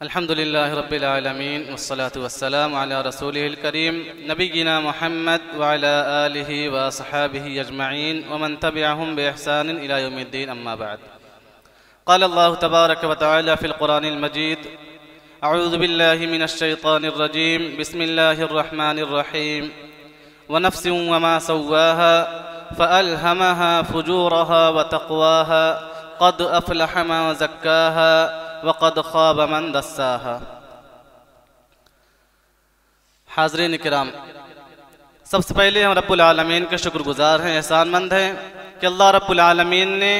अल्हम्दुलिल्लाहि रब्बिल आलमीन वस्सलातु वस्सलामु अला रसूलिहिल करीम नबीना मुहम्मद व अला आलिहि व अस्हाबिहि अजमईन व मन तबिअहुम बि इहसानिन इला यौमिद्दीन अम्मा बाद। क़ाल अल्लाहु तबारक व तआला फ़िल क़ुरानिल मजीद अऊज़ु बिल्लाहि मिनश शैतानिर रजीम बिस्मिल्लाहिर रहमानिर रहीम व नफ्सिन व मा सव्वाहा फ़अल्हमहा फ़ुजूरहा व तक़वाहा क़द अफ़लह मन ज़क्काहा वक़द ख़ाब मन दस्साहा। हाज़रीन किराम, सबसे पहले हम रब्बुल आलमीन के शुक्रगुज़ार हैं, एहसानमंद हैं कि अल्लाह रब्बुल आलमीन ने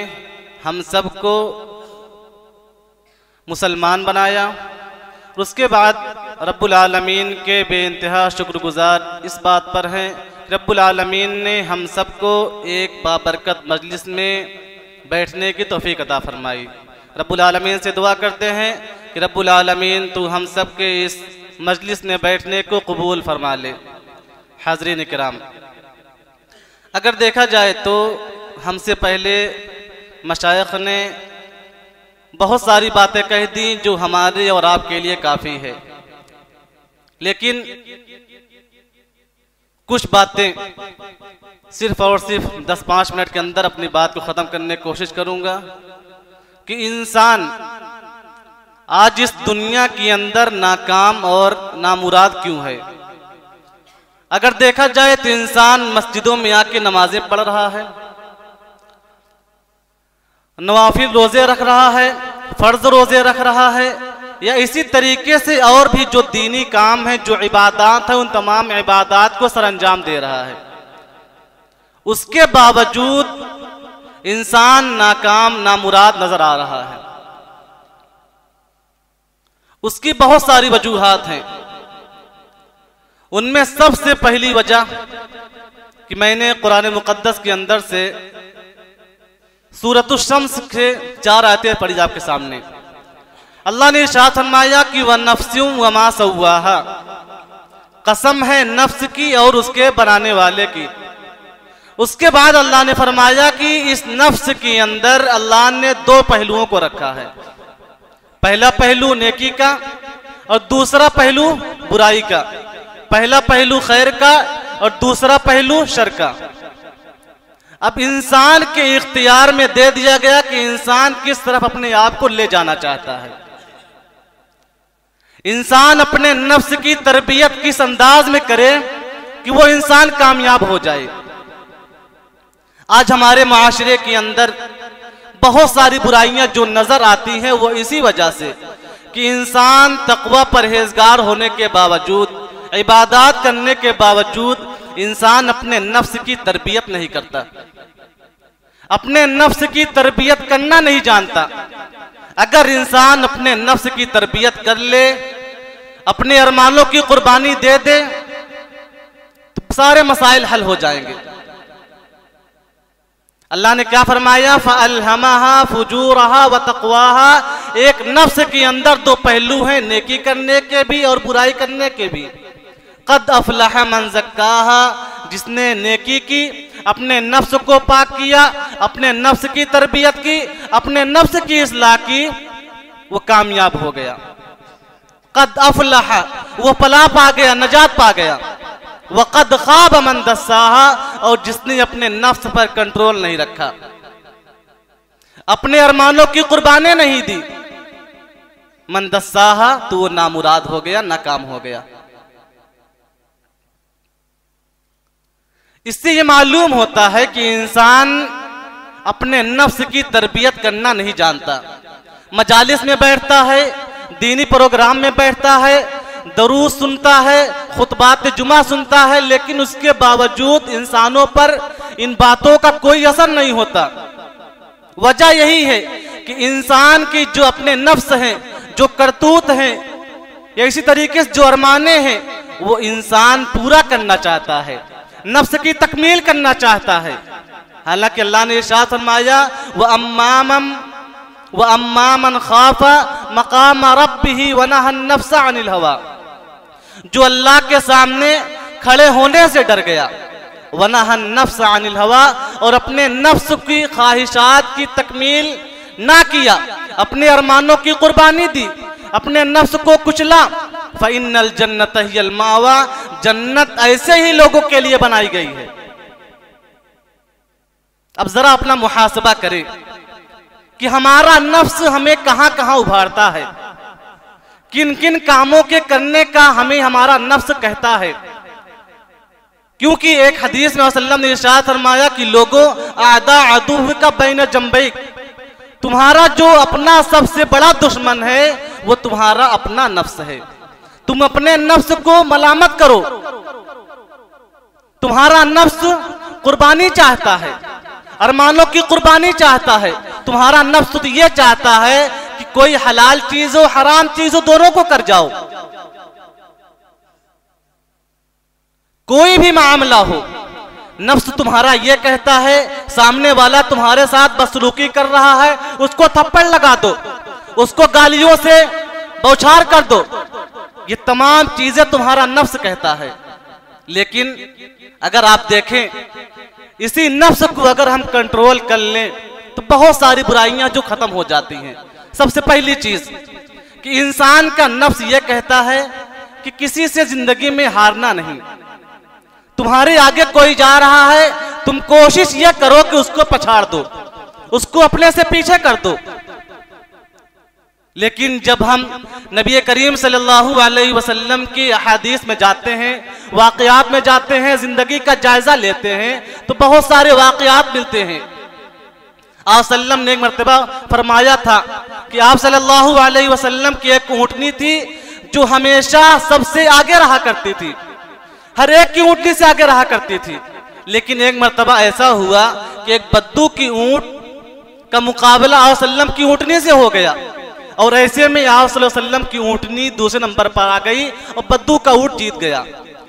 हम सब को मुसलमान बनाया। उसके बाद रब्बुल आलमीन के बेइंतहा शुक्रगुज़ार इस बात पर हैं कि रब्बुल आलमीन ने हम सब को एक बाबरकत मजलिस में बैठने की तौफ़ीक़ अता फरमाई। रब्बुल आलमीन से दुआ करते हैं कि रब्बुल आलमीन तू हम सब के इस मजलिस में बैठने को कबूल फरमा ले। हाज़रीन किराम, अगर देखा जाए तो हमसे पहले मशाइख़ ने बहुत सारी बातें कह दी जो हमारे और आपके लिए काफ़ी है, लेकिन कुछ बातें सिर्फ और सिर्फ 10-5 मिनट के अंदर अपनी बात को ख़त्म करने की कोशिश करूँगा कि इंसान आज इस दुनिया के अंदर नाकाम और नामुराद क्यों है। अगर देखा जाए तो इंसान मस्जिदों में आके नमाजें पढ़ रहा है, नवाफिल रोजे रख रहा है, फर्ज रोजे रख रहा है, या इसी तरीके से और भी जो दीनी काम है, जो इबादत है, उन तमाम इबादत को सरअंजाम दे रहा है। उसके बावजूद इंसान नाकाम नामुराद नजर आ रहा है। उसकी बहुत सारी वजूहात हैं। उनमें सबसे पहली वजह कि मैंने कुरान मुक़द्दस के अंदर से सूरतुश शम्स के 4 आयतें पढ़ी आपके सामने। अल्लाह ने इरशाद फरमाया कि व नफ्सिन व मा सव्वाहा, कसम है नफ्स की और उसके बनाने वाले की। उसके बाद अल्लाह ने फरमाया कि इस नफ्स के अंदर अल्लाह ने 2 पहलुओं को रखा है। पहला पहलू नेकी का और दूसरा पहलू बुराई का। पहला पहलू खैर का और दूसरा पहलू शर का। अब इंसान के इख्तियार में दे दिया गया कि इंसान किस तरफ अपने आप को ले जाना चाहता है। इंसान अपने नफ्स की तरबियत किस अंदाज में करे कि वो इंसान कामयाब हो जाए। आज हमारे माशरे के अंदर बहुत सारी बुराइयां जो नजर आती हैं वो इसी वजह से कि इंसान तक़वा परहेजगार होने के बावजूद, इबादत करने के बावजूद इंसान अपने नफ्स की तरबियत नहीं करता, अपने नफ्स की तरबियत करना नहीं जानता। अगर इंसान अपने नफ्स की तरबियत कर ले, अपने अरमानों की कुर्बानी दे दे, तो सारे मसाइल हल हो जाएंगे। अल्लाह ने क्या फरमाया, फ़अल्हमहा फ़ुजूरहा व तक़वाहा। एक नफ्स के अंदर 2 पहलू हैं, नेकी करने के भी और बुराई करने के भी। क़द अफ़लह मन ज़क्काहा, जिसने नेकी की, अपने नफ्स को पाक किया, अपने नफ्स की तरबियत की, अपने नफ्स की इस्लाह की, वो कामयाब हो गया। क़द अफ़लह, वो फलाह पा गया, नजात पा गया। वक़द ख़ाब मन दस्साहा, और जिसने अपने नफ्स पर कंट्रोल नहीं रखा, अपने अरमानों की कुर्बानी नहीं दी, मन दस्साहा, तो वो नामुराद हो गया, नाकाम हो गया। इससे ये मालूम होता है कि इंसान अपने नफ्स की तरबियत करना नहीं जानता। मजालिस में बैठता है, दीनी प्रोग्राम में बैठता है, दरूद सुनता है, खुतबात जुमा सुनता है, लेकिन उसके बावजूद इंसानों पर इन बातों का कोई असर नहीं होता। वजह यही है कि इंसान की जो अपने नफ्स हैं, जो करतूत हैं, या इसी तरीके से जो अरमाने हैं, वो इंसान पूरा करना चाहता है, नफ्स की तकमील करना चाहता है। हालांकि अल्लाह ने इरशाद फरमाया व अम्मा मन खाफा मकाम रब्बिही व नहा नफ्स अनिल हवा, जो अल्लाह के सामने खड़े होने से डर गया, व नहा नफ्स अनिल हवा, और अपने नफ्स की ख्वाहिशात की तकमील ना किया, अपने अरमानों की कुर्बानी दी, अपने नफ्स को कुचला, फ़इन्नल जन्नत हियल मावा, जन्नत ऐसे ही लोगों के लिए बनाई गई है। अब जरा अपना मुहासबा करें कि हमारा नफ्स हमें कहां कहां उभारता है, किन किन कामों के करने का हमें हमारा नफ्स कहता है। क्योंकि एक हदीस में वसल्लम ने इरशाद फरमाया कि लोगों आदा अदुव्व का बैन जंबैक, तुम्हारा जो अपना सबसे बड़ा दुश्मन है वो तुम्हारा अपना नफ्स है। तुम अपने नफ्स को मलामत करो। तुम्हारा नफ्स कुर्बानी चाहता है, अरमानों की कुर्बानी चाहता है। तुम्हारा नफ्स तो ये चाहता है कि कोई हलाल चीज हो हराम चीज हो दोनों को कर जाओ। कोई भी मामला हो, नफ्स तुम्हारा ये कहता है, सामने वाला तुम्हारे साथ बदसलूकी कर रहा है, उसको थप्पड़ लगा दो, उसको गालियों से बौछार कर दो। ये तमाम चीजें तुम्हारा नफ्स कहता है। लेकिन अगर आप देखें, इसी नफ्स को अगर हम कंट्रोल कर लें तो बहुत सारी बुराइयां जो खत्म हो जाती हैं। सबसे पहली चीज कि इंसान का नफ्स यह कहता है कि किसी से जिंदगी में हारना नहीं। तुम्हारे आगे कोई जा रहा है, तुम कोशिश यह करो कि उसको पछाड़ दो, उसको अपने से पीछे कर दो। लेकिन जब हम नबी करीम सल्लल्लाहु अलैहि वसल्लम की अहादीस में जाते हैं, वाक़यात में जाते हैं, जिंदगी का जायजा लेते हैं, तो बहुत सारे वाक़यात मिलते हैं। आप सल्लम ने एक मर्तबा फरमाया था कि आप सल्लल्लाहु अलैहि वसल्लम की एक ऊँटनी थी जो हमेशा सबसे आगे रहा करती थी, हर एक की ऊँटनी से आगे रहा करती थी। लेकिन एक मर्तबा ऐसा हुआ कि एक बद्दू की ऊँट का मुकाबला आप सल्लम की ऊँटनी से हो गया, और ऐसे में आप सल्लल्लाहु अलैहि वसल्लम की ऊँटनी दूसरे नंबर पर आ गई और बद्दू का ऊँट जीत गया।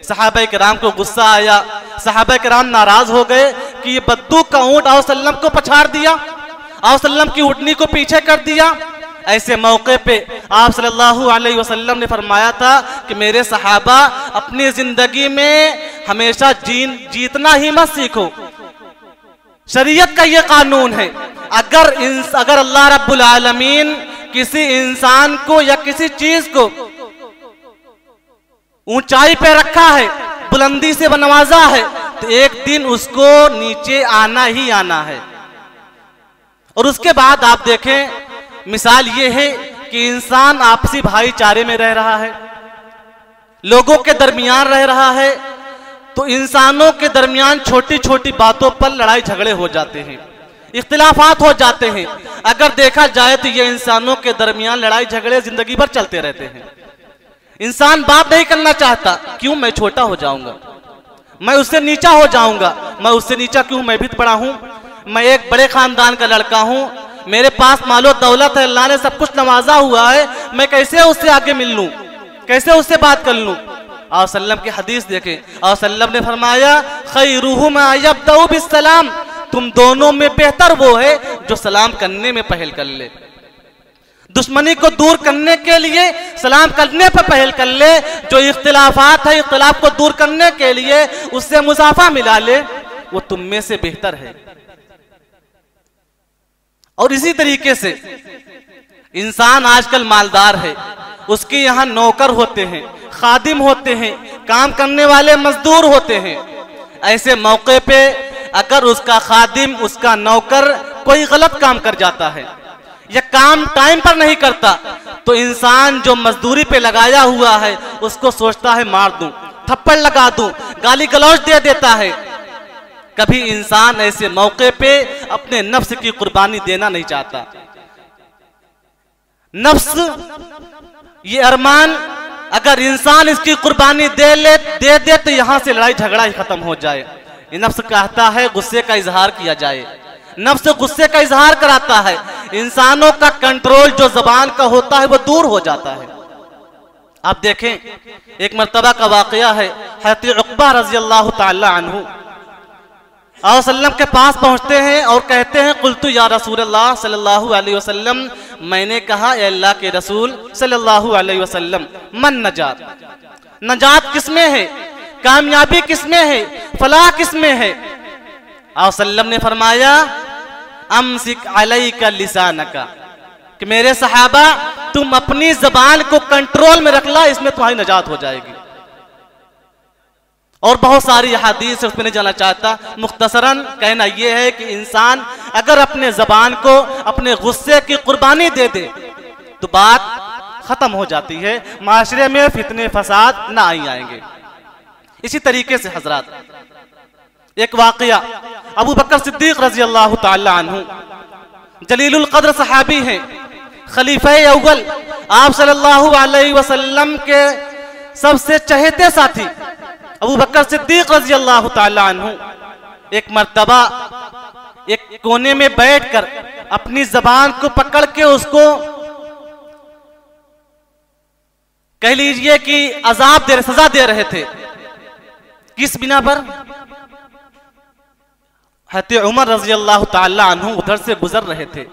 सहाबा किराम को गुस्सा आया, सहाबा किराम नाराज हो गए कि ये बद्दू का ऊँट आप सल्लम को पछाड़ दिया, आप सल्लम की ऊँटनी को पीछे कर दिया। ऐसे मौके पे आप सल्लल्लाहु अलैहि वसल्लम ने फरमाया था कि मेरे सहाबा अपनी जिंदगी में हमेशा जीतना ही मत सीखो। शरीयत का ये कानून है, अगर अल्लाह रब्बुल आलमीन किसी इंसान को या किसी चीज को ऊंचाई पे रखा है, बुलंदी से नवाजा है, तो एक दिन उसको नीचे आना ही आना है। और उसके बाद आप देखें, मिसाल ये है कि इंसान आपसी भाईचारे में रह रहा है, लोगों के दरमियान रह रहा है, तो इंसानों के दरमियान छोटी छोटी बातों पर लड़ाई झगड़े हो जाते हैं, इख्तिलाफात हो जाते हैं। अगर देखा जाए तो ये इंसानों के दरमियान लड़ाई झगड़े जिंदगी भर चलते रहते हैं। इंसान बात नहीं करना चाहता, क्यों? मैं छोटा हो जाऊंगा, मैं उससे नीचा हो जाऊंगा। मैं उससे नीचा क्यों? मैं भी तो बड़ा हूं, मैं एक बड़े खानदान का लड़का हूं, मेरे पास मालो दौलत है, अल्लाह ने सब कुछ नवाजा हुआ है, मैं कैसे उससे आगे मिल लूं, कैसे उससे बात कर लूं? आप सल्लम की हदीस देखें, आप सल्लम ने फरमाया खैरुहुमा यब्दउ बिस्सलाम, तुम दोनों में बेहतर वो है जो सलाम करने में पहल कर ले। दुश्मनी को दूर करने के लिए सलाम करने पर पहल कर ले, जो इख्तिलाफात है इख्तिलाफ को दूर करने के लिए उससे मुसाफा मिला ले, वो तुम में से बेहतर है। और इसी तरीके से इंसान आजकल मालदार है, उसके यहाँ नौकर होते हैं, खादिम होते हैं, काम करने वाले मजदूर होते हैं। ऐसे मौके पे अगर उसका खादिम, उसका नौकर कोई गलत काम कर जाता है या काम टाइम पर नहीं करता, तो इंसान जो मजदूरी पे लगाया हुआ है उसको सोचता है मार दूं, थप्पड़ लगा दूं, गाली गलौज दे देता है। कभी इंसान ऐसे मौके पे अपने नफ्स की कुर्बानी देना नहीं चाहता। नफ्स, ये अरमान, अगर इंसान इसकी कुर्बानी दे दे तो यहां से लड़ाई झगड़ा ही खत्म हो जाए। ये नफ्स कहता है गुस्से का इजहार किया जाए, नफ्स गुस्से का इजहार कराता है, इंसानों का कंट्रोल जो जबान का होता है वो दूर हो जाता है। आप देखें, एक मर्तबा का वाकया है, हज़रत उक़बा रज़ी अल्लाह ताला अन्हु आप सल्लम के पास पहुंचते हैं और कहते हैं कुल्तु या रसूलल्लाह सल्लल्लाहु अलैहि वसल्लम, मैंने कहा ए अल्लाह के रसूल सल्लल्लाहु अलैहि वसल्लम, मन नजात, नजात किसमें है, कामयाबी किसमें है, फलाह किसमें है? आप सल्लम ने फरमाया अमसिक अलैका लिसानका, कि मेरे सहाबा तुम अपनी जबान को कंट्रोल में रख ला, इसमें तुम्हारी निजात हो जाएगी। और बहुत सारी हदीस है, उसमें नहीं जाना चाहता। मुख्तसरन कहना यह है कि इंसान अगर अपने जबान को अपने गुस्से की कुर्बानी दे दे तो बात खत्म हो जाती है, माशरे में फितने फसाद ना आएंगे। इसी तरीके से हजरात, एक वाकया, अबू बकर सिद्दीक रजी अल्लाह ताला अन्हु जलीलुल कद्र सहाबी हैं, खलीफा अव्वल आप सल्लल्लाहु अलैहि वसल्लम के सबसे चहेते साथी अबू बकर सिद्दीक रजी अल्लाह ताला अन्हु एक मर्तबा एक कोने में बैठकर अपनी जबान को पकड़ के उसको कह लीजिए कि अजाब दे, सजा दे रहे थे। किस बिना पर? हज़रत उमर रजी अल्लाह ताला अन्हु उधर से गुजर रहे थे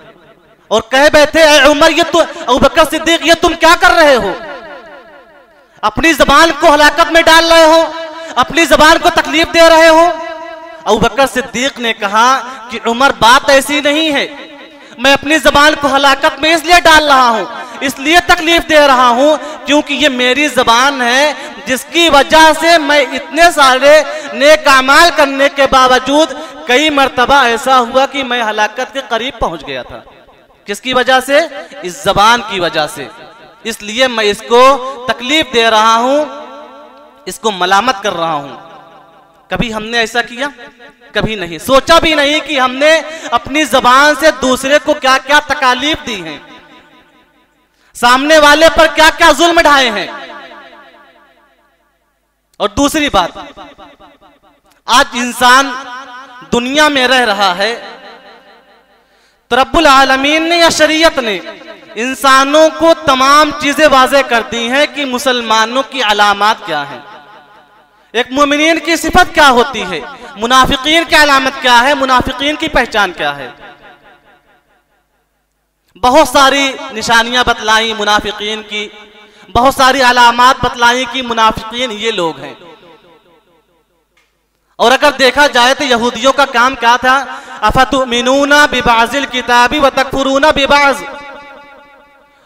और कह बैठे, ऐ उमर, ये तो अबू बकर सिद्दीक, ये तुम क्या कर रहे हो? अपनी जबान को हलाकत में डाल रहे हो, अपनी जबान को तकलीफ दे रहे हो। अबू बकर सिद्दीक ने कहा कि उमर, बात ऐसी नहीं है, मैं अपनी जबान को हलाकत में इसलिए डाल रहा हूं, इसलिए तकलीफ दे रहा हूं क्योंकि ये मेरी जबान है जिसकी वजह से मैं इतने सारे नेक अमाल करने के बावजूद कई मर्तबा ऐसा हुआ कि मैं हलाकत के करीब पहुंच गया था। किसकी वजह से? इस जबान की वजह से। इसलिए मैं इसको तकलीफ दे रहा हूं, इसको मलामत कर रहा हूं। कभी हमने ऐसा किया? कभी नहीं। सोचा भी नहीं कि हमने अपनी जबान से दूसरे को क्या क्या तकालीफ दी हैं, सामने वाले पर क्या क्या जुल्म ढाए हैं। और दूसरी बात, आज इंसान दुनिया में रह रहा है तो रब्बुल आलमीन ने या शरीयत ने इंसानों को तमाम चीजें वाज़ेह कर दी हैं कि मुसलमानों की अलामत क्या है, एक मोमिनीन की सिफत क्या होती है, मुनाफिकीन की अलामत क्या है, मुनाफिकीन की पहचान क्या है। बहुत सारी निशानियां बतलाई मुनाफिकीन की, बहुत सारी अलामत बतलाई कि मुनाफिकीन ये लोग हैं। और अगर देखा जाए तो यहूदियों का काम क्या था? अफतुमिनूना बिबाज़िल किताबी व तकफुरूना बिबाज़।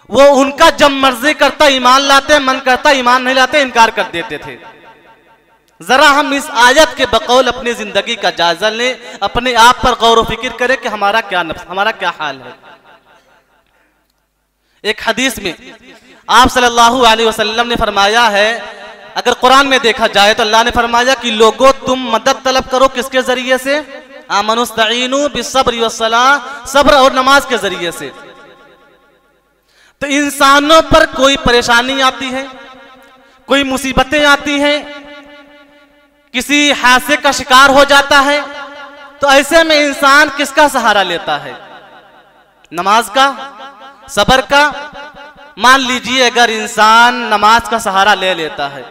वो उनका जब मर्जी करता ईमान लाते, मन करता ईमान नहीं लाते, इनकार कर देते थे। जरा हम इस आयत के बकौल अपनी जिंदगी का जायजा लें, अपने आप पर गौर व फिक्र करें कि हमारा क्या नफ्स, हमारा क्या हाल है। एक हदीस में आप सल्लल्लाहु अलैहि वसल्लम ने फरमाया है, अगर कुरान में देखा जाए तो अल्लाह ने फरमाया कि लोगों तुम मदद तलब करो किसके जरिए से? आमनुस्तईनु बिस्सब्रि वस्सलाह, सब्र और नमाज के जरिए से। तो इंसानों पर कोई परेशानी आती है, कोई मुसीबतें आती हैं, किसी हादसे का शिकार हो जाता है, तो ऐसे में इंसान किसका सहारा लेता है? नमाज का, सब्र का। मान लीजिए अगर इंसान नमाज का सहारा ले लेता है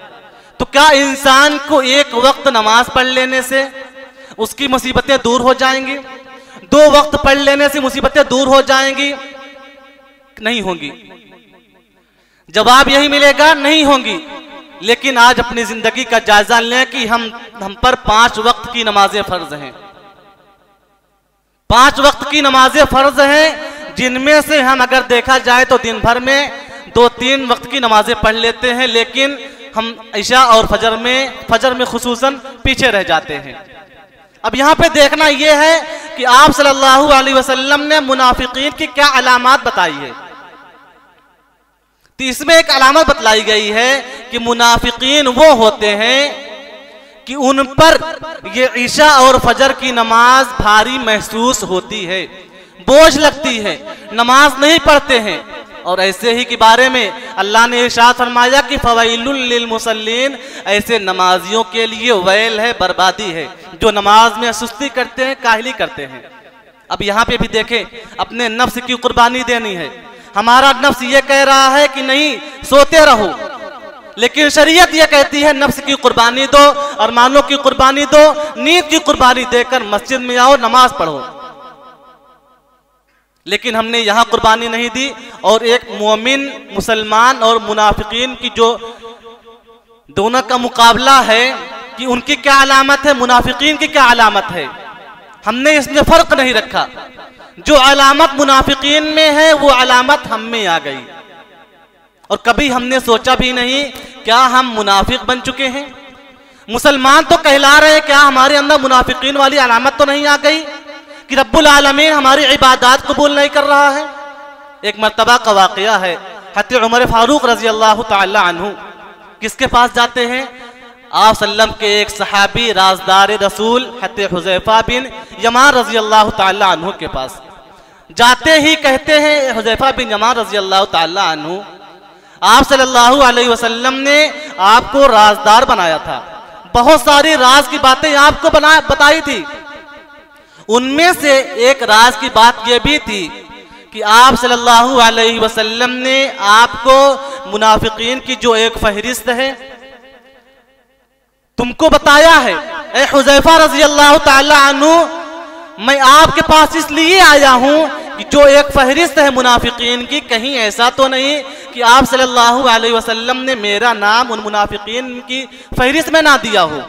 तो क्या इंसान को एक वक्त नमाज पढ़ लेने से उसकी मुसीबतें दूर हो जाएंगी? 2 वक्त पढ़ लेने से मुसीबतें दूर हो जाएंगी? नहीं होंगी। जवाब यही मिलेगा, नहीं होंगी। लेकिन आज अपनी जिंदगी का जायजा लें कि हम पर 5 वक्त की नमाजें फर्ज हैं। 5 वक्त की नमाजें फर्ज हैं, जिनमें से हम अगर देखा जाए तो दिन भर में 2-3 वक्त की नमाजें पढ़ लेते हैं, लेकिन हम इशा और फजर में खुसूसन पीछे रह जाते हैं। अब यहाँ पे देखना यह है कि आप सल्लल्लाहु अलैहि वसल्लम ने मुनाफिकीन की क्या अलामत बताई है। तो इसमें एक अलामत बतलाई गई है कि मुनाफिकीन वो होते हैं कि उन पर ये इशा और फजर की नमाज भारी महसूस होती है, बोझ लगती है, नमाज नहीं पढ़ते हैं। और ऐसे ही के बारे में अल्लाह ने इरशाद फरमाया कि फवैलुल लिल मुसल्लीन, ऐसे नमाजियों के लिए वैल है, बर्बादी है, जो नमाज में सुस्ती करते हैं, काहली करते हैं। अब यहाँ पे भी देखें, अपने नफ्स की कुर्बानी देनी है। हमारा नफ्स ये कह रहा है कि नहीं, सोते रहो, लेकिन शरीयत ये कहती है नफ्स की कुर्बानी दो, अरमानों की कुर्बानी दो, नींद की कुर्बानी देकर मस्जिद में आओ, नमाज पढ़ो। लेकिन हमने यहाँ कुर्बानी नहीं दी। और एक मोमिन मुसलमान और मुनाफिकीन की जो दोनों का मुकाबला है कि उनकी क्या अलामत है, मुनाफिकीन की क्या अलामत है, हमने इसमें फर्क नहीं रखा। जो अलामत मुनाफिकीन में है वो अलामत हम में आ गई। और कभी हमने सोचा भी नहीं क्या हम मुनाफिक बन चुके हैं। मुसलमान तो कहला रहे हैं, क्या हमारे अंदर मुनाफिकीन वाली अलामत तो नहीं आ गई कि रब्बुल आलमीन हमारी इबादत कबूल नहीं कर रहा है। एक मर्तबा का वाक़या है, हज़रत उमर फारूक रजी अल्लाह तआला अन्हु किसके पास जाते हैं? आप सल्लम के एक सहाबी राजदार रसूल हज़रत हुज़ैफा बिन यमान रजी अल्लाह तआला अन्हु के पास जाते ही कहते हैं, हुज़ैफा बिन यमान रजी अल्लाह तआला अन्हु, आप सल्लल्लाहु अलैहि वसल्लम ने आपको राजदार बनाया था, बहुत सारी राज की बातें आपको बताई थी। उनमें से एक राज की बात यह भी थी कि आप सल्लल्लाहु अलैहि वसल्लम ने आपको मुनाफिकीन की जो एक फहरिस्त है तुमको बताया है। ए हुज़ैफा रज़ी अल्लाह ताला अन्हु, मैं आपके पास इसलिए आया हूं कि जो एक फहरिस्त है मुनाफिकीन की, कहीं ऐसा तो नहीं कि आप सल्लल्लाहु अलैहि वसल्लम ने मेरा नाम उन मुनाफिकीन की फहरिस्त में ना दिया हो।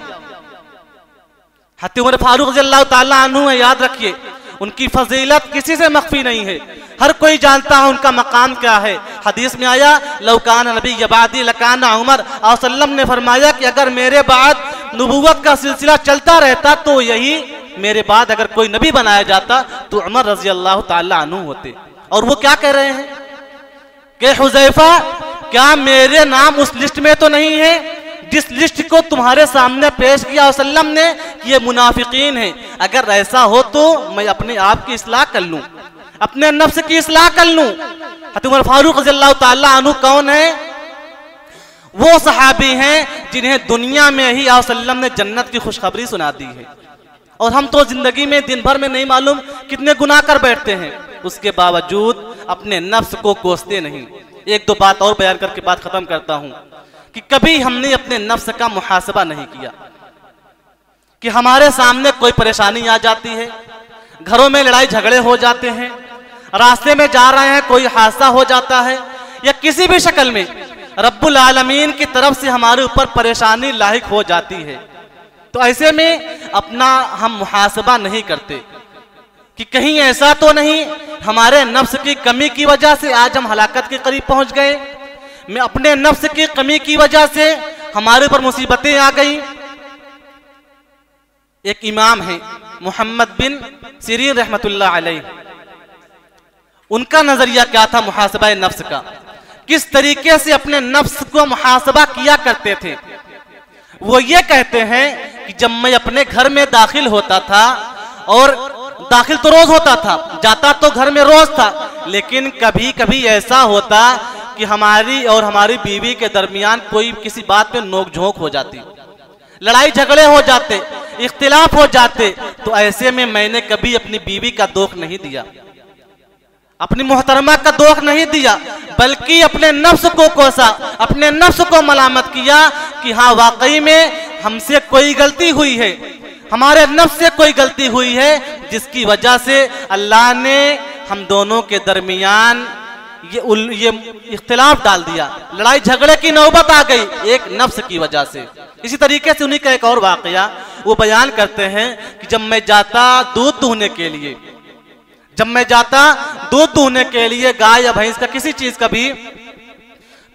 हज़रत उमर फारूक रज़ी अल्लाह ताला अन्हु है, याद रखिए उनकी फजीलत किसी से मख्फी नहीं है, हर कोई जानता है उनका मकाम क्या है। हदीस में आया लौकान नबी यबादी लकाना उमर, आप सल्लम ने फरमाया कि अगर मेरे बाद नबूवत का सिलसिला चलता रहता तो यही मेरे बाद अगर कोई नबी बनाया जाता तो उमर रजी अल्लाह ताला अन्हु होते। और वो क्या कह रहे हैं कि हुज़ैफा, क्या मेरे नाम उस लिस्ट में तो नहीं है जिस लिस्ट को तुम्हारे सामने पेश किया वसल्लम ने कि ये मुनाफिकीन है? अगर ऐसा हो तो मैं अपने आप की इस्लाह कर लूं, अपने नफ्स की इस्लाह कर लूं। हज़रत उमर फारूक रज़ी अल्लाह ताला अन्हु कौन है? वो सहाबी हैं जिन्हें दुनिया में ही आप सल्लम ने जन्नत की खुशखबरी सुना दी है, और हम तो जिंदगी में दिन भर में नहीं मालूम कितने गुनाह कर बैठते हैं, उसके बावजूद अपने नफ्स को कोसते नहीं। एक दो बात और बयान करके बात खत्म करता हूं कि कभी हमने अपने नफ्स का मुहासबा नहीं किया कि हमारे सामने कोई परेशानी आ जाती है, घरों में लड़ाई झगड़े हो जाते हैं, रास्ते में जा रहे हैं कोई हादसा हो जाता है, या किसी भी शक्ल में रब्बुल आलमीन की तरफ से हमारे ऊपर परेशानी लाहिक हो जाती है, तो ऐसे में अपना हम मुहासबा नहीं करते कि कहीं ऐसा तो नहीं हमारे नफ्स की कमी की वजह से आज हम हलाकत के करीब पहुंच गए, मैं अपने नफ्स की कमी की वजह से हमारे ऊपर मुसीबतें आ गई। एक इमाम है मोहम्मद बिन सिरीन रहमतुल्लाह अलैह, उनका नजरिया क्या था मुहासबा नफ्स का, किस तरीके से अपने नफ्स को मुहासबा किया करते थे। वो ये कहते हैं कि जब मैं अपने घर में दाखिल होता था, और दाखिल तो रोज होता था, जाता तो घर में रोज था, लेकिन कभी कभी ऐसा होता कि हमारी और हमारी बीवी के दरमियान कोई किसी बात पे नोक झोंक हो जाती, लड़ाई झगड़े हो जाते, इख्तिलाफ हो जाते, तो ऐसे में मैंने कभी अपनी बीवी का दोख नहीं दिया, अपनी मोहतरमा का दोख नहीं दिया, बल्कि अपने नफ्स को कोसा, अपने नफ्स को मलामत किया कि हाँ वाकई में हमसे कोई गलती हुई है, हमारे नफ्स से कोई गलती हुई है, जिसकी वजह से अल्लाह ने हम दोनों के दरमियान ये इख्तिलाफ डाल दिया, लड़ाई झगड़े की नौबत आ गई एक नफ्स की वजह से। इसी तरीके से उन्हीं का एक और वाकया वो बयान करते हैं कि जब मैं जाता दूध दूहने के लिए, जब मैं जाता दूध दूहने के लिए गाय या भैंस का किसी चीज का भी,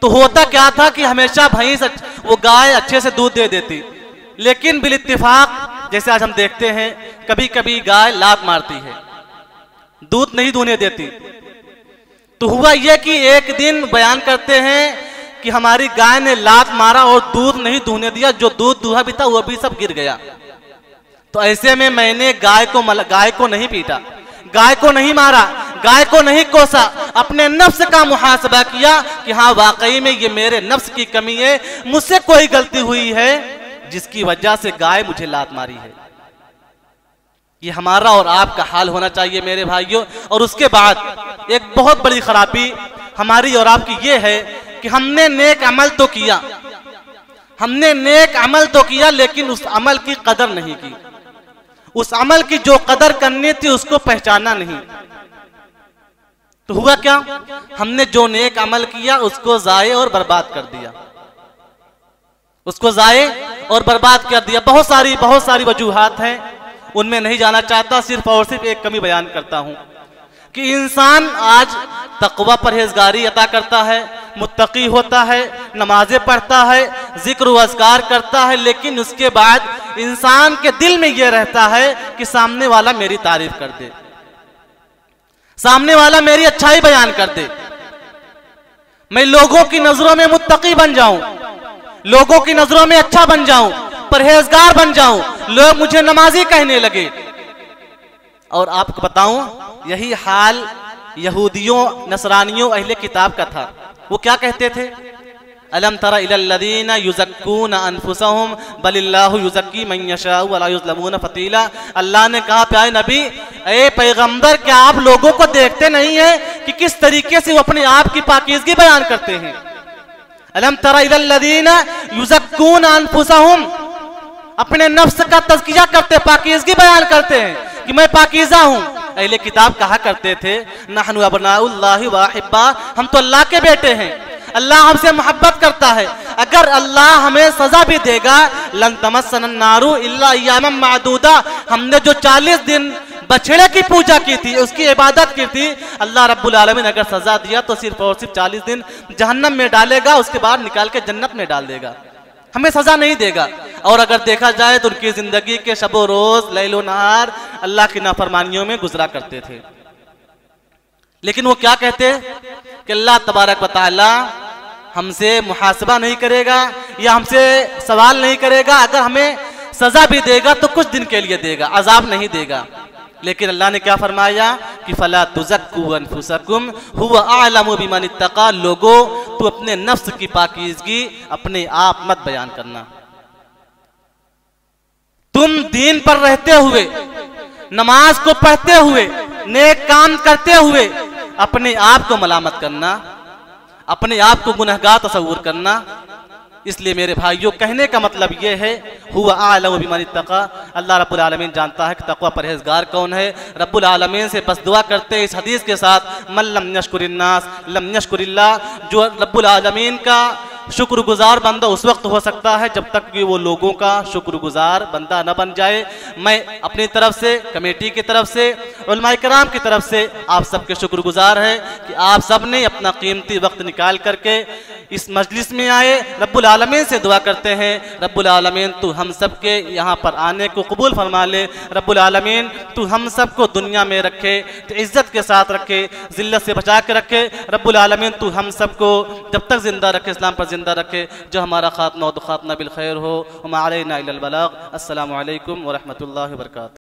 तो होता क्या था कि हमेशा भैंस वो गाय अच्छे से दूध दे देती, लेकिन बिल इत्तिफाक जैसे आज हम देखते हैं कभी कभी गाय लात मारती है, दूध नहीं दूहने देती। तो हुआ यह कि एक दिन बयान करते हैं कि हमारी गाय ने लात मारा और दूध नहीं दूहने दिया, जो दूध दूहा भी था वो भी सब गिर गया। तो ऐसे में मैंने गाय को नहीं पीटा, गाय को नहीं मारा, गाय को नहीं कोसा, अपने नफ्स का मुहासबा किया कि हाँ वाकई में ये मेरे नफ्स की कमी है, मुझसे कोई गलती हुई है जिसकी वजह से गाय मुझे लात मारी है। ये हमारा और आपका हाल होना चाहिए मेरे भाइयों। और उसके बाद एक बहुत बड़ी खराबी हमारी और आपकी ये है कि हमने नेक अमल तो किया, हमने नेक अमल तो किया, लेकिन उस अमल की कदर नहीं की, उस अमल की जो कदर करनी थी उसको पहचाना नहीं। तो हुआ क्या, हमने जो नेक अमल किया उसको जाये और बर्बाद कर दिया, उसको जाये और बर्बाद कर दिया। बहुत सारी वजूहात हैं, उनमें नहीं जाना चाहता, सिर्फ और सिर्फ एक कमी बयान करता हूं। कि इंसान आज तकवा परहेजगारी अता करता है, मुत्तकी होता है, नमाजें पढ़ता है, जिक्र व अज़कार करता है, लेकिन उसके बाद इंसान के दिल में यह रहता है कि सामने वाला मेरी तारीफ कर दे, सामने वाला मेरी अच्छाई बयान कर दे, मैं लोगों की नजरों में मुत्तकी बन जाऊं, लोगों की नजरों में अच्छा बन जाऊं, परहेजगार बन जाऊं, लोग मुझे नमाजी कहने लगे। और आपको बताऊं यही हाल यहूदियों, नसरानियों, अहले किताब का था। वो क्या कहते थे? अलम तरा इलल लदीना युज़क्कून अनफुसहुम बलिल्लाहु युज़क्की मन यशाउ वला युज़लमून फतीला। अल्लाह ने कहा प्यारे नबी, ए पैगंबर, क्या आप लोगों को देखते नहीं है कि किस तरीके से वो अपने आप की पाकीज़गी बयान करते हैं? अलम तरा इलल लदीना युज़क्कून अनफुसहुम, अपने नफ्स का तज़किया करते, पाकीज़गी बयान करते हैं कि मैं पाकीज़ा हूं। अहले किताब कहा करते थे नहनु अबनाउल्लाहि व अहिब्बा, हम तो अल्लाह के बेटे हैं, अल्लाह हमसे मोहब्बत करता है। अगर अल्लाह हमें सजा भी देगा, लन तमस्सनन नारु इल्ला अय्यामम मादूदा, हमने जो 40 दिन बछड़े की पूजा की थी, उसकी इबादत की थी, अल्लाह रब्बुल आलमीन अगर सजा दिया तो सिर्फ और सिर्फ 40 दिन जहन्नम में डालेगा, उसके बाद निकाल के जन्नत में डाल देगा, हमें सजा नहीं देगा। और अगर देखा जाए तो उनकी जिंदगी के शबो रोज, लैलो नहार अल्लाह की नाफरमानियों में गुजरा करते थे। लेकिन वो क्या कहते कि अल्लाह तबारक व तआला हमसे मुहासबा नहीं करेगा या हमसे सवाल नहीं करेगा, अगर हमें सजा भी देगा तो कुछ दिन के लिए देगा, अजाब नहीं देगा। लेकिन अल्लाह ने क्या फरमाया कि फला तुज़क्कू अनफुसकुम हुवा अअलमु बिमन इत्तका, लोगों तू अपने नफ्स की पाकीज़गी अपने आप मत बयान करना। तुम दीन पर रहते हुए, नमाज को पढ़ते हुए, नेक काम करते हुए अपने आप को मलामत करना, अपने आप को गुनहगार तस्वुर करना। इसलिए मेरे भाइयों, कहने का मतलब यह है हुवा अअलमु बिमन इत्तका, अल्लाह रब्बुल आलमीन जानता है कि तकवा परहेजगार कौन है। रब्बुल आलमीन से बस दुआ करते हैं इस हदीस के साथ, मन लम यशकुरिन्नास लम यशकुरिल्लाह, जो रब्बुल आलमीन का शुक्रगुजार बंदा उस वक्त हो सकता है जब तक कि वो लोगों का शुक्रगुजार बंदा न बन जाए। मैं अपनी तरफ से, कमेटी की तरफ से, उलमाए किराम की तरफ से आप सबके शुक्रगुजार है कि आप सब ने अपना कीमती वक्त निकाल करके इस मजलिस में आए। रब्बुल आलमीन से दुआ करते हैं, रब्बुल आलमीन तू हम सब के यहाँ पर आने को कबूल फरमा ले। रब्बुल आलमीन तू हम सब को दुनिया में रखे तो इज्जत के साथ रखे, जिल्लत से बचा के रखे। रब्बुल आलमीन तू हम सब को जब तक जिंदा रखे, इस्लाम पर जिंदा रखे, जो हमारा खात्मा बिल खैर हो। मा अलैना इल्लल बलाग। अस्सलामु अलैकुम व रहमतुल्लाहि व बरकातहू।